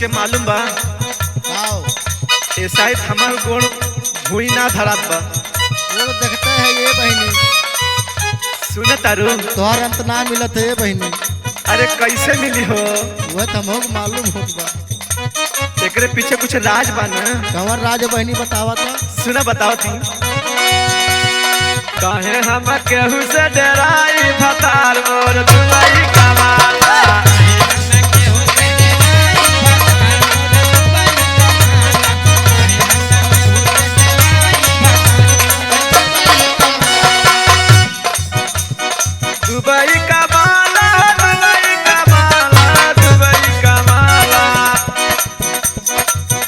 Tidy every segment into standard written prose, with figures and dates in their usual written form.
के मालूम बा आओ ए शायद हमार गोड़ भूई ना धरात बा। वो देखते है ये बहनी सुन तारू तोहर अंत ना मिलत है बहनी। अरे कैसे मिली हो? वह तो हमको मालूम होत बा। एकरे पीछे कुछ राज बा ना? कवर राज बहनी बतावा तो। सुना बताओ थी काहे हम केहू से डराई भतार मोर दुआई कमाला। दुबई कमाला दुबई कमाला दुबई कमाला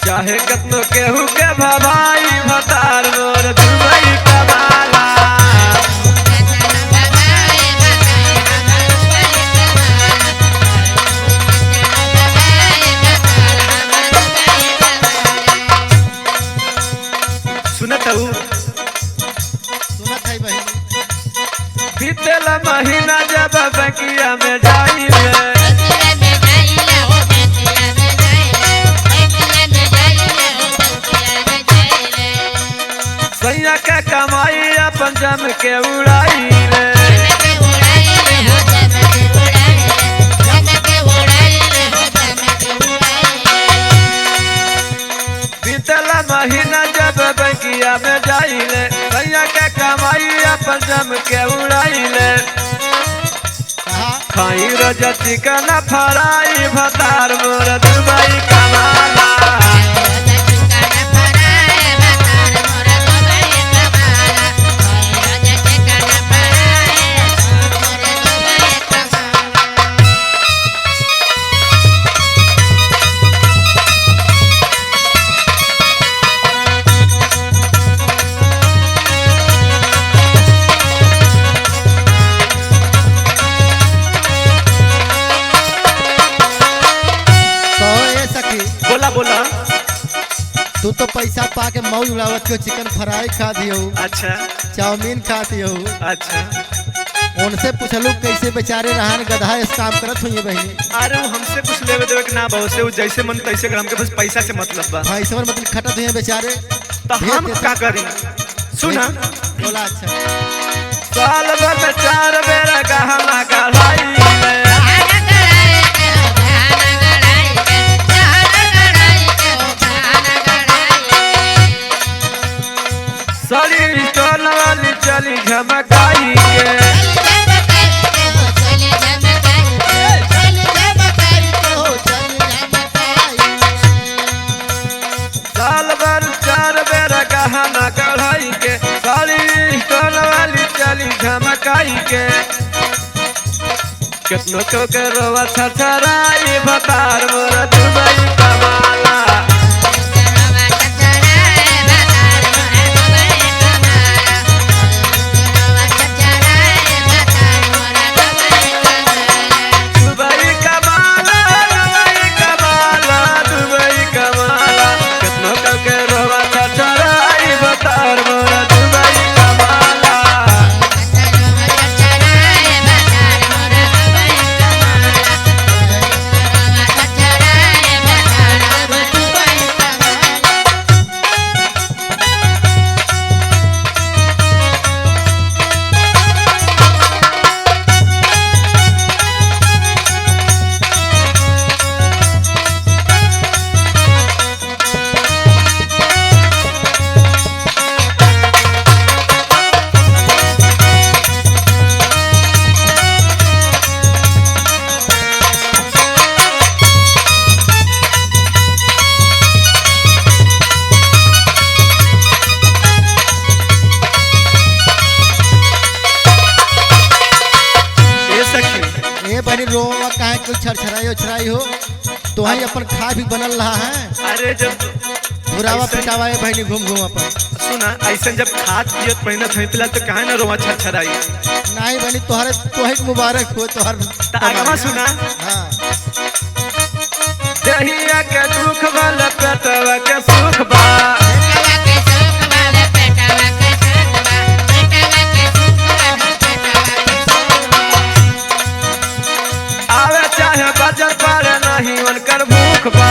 चाहे कतनो केहू के भवाई भतार मोर दुबई कमाला। सुनत हूँ सुनत है बहनी बीतेल महीना जब बकिया में जाई सैया के कमाई अपन जम के उड़ाई रे। बीतेल महीना जब बकिया में जाई रे सैया के कमाई अपन जम के उड़ाई ले। कहा खाई रोज चिकन फराई भतार मोर दुबई कमाला। तो ये सखी बोला बोला। तू तो पैसा पा के मौज उड़ावत हो, चिकन फ्राई खा दियो, अच्छा चाउमीन खा दियो। अच्छा उनसे पूछलू कैसे बेचारे रहन गधा इस काम करत हुई बहनी। अरे वो हमसे कुछ लेवे देवे के ना बा से जैसे मन तैसे कर हमके बस पैसा से मतलब बा। भाई समझ मतलब खटत हुई बेचारे। तो हम भेज का करी? सुना बोला अच्छा साल भर में 4 बेर गहना गढ़ाई ले। साड़ी स्टोन वाली चली झमकाई के साल भर 4 बेर गहना गढ़ाई के साड़ी स्टोन वाली चली झमकाई के कितनो तो के रोवा छछराई भतार मोर दुबई कमाला। दुबई कमाला दुबई कमाला दुबई कमाला कितनो तो के रोवा छछराई भतार मोर दुबई कमाला। ए बनी रोवा काहे कुछ छरछराई उछराई हो। तो ही अपन खा भी बनल रहा है। अरे जब बुरावा ऐसे- पिटावा बहनी घूम घूम अपन। सुना ऐसे जब खाद पियत पहिना थैतला तो काहे ना रोवा छछराई। नहीं बनी तोहरे तोहे के मुबारक हो तोहर। आगवा सुना हाँ दहिया के दुख वाला पेटवा के सुख बा। आवे चाहे बजट पर नहीं उनकर भूख बा।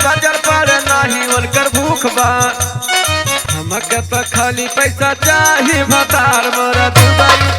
बजर पर नाही उनकर भूख बा हमके तो खाली पैसा चाही भतार मोरा दुबई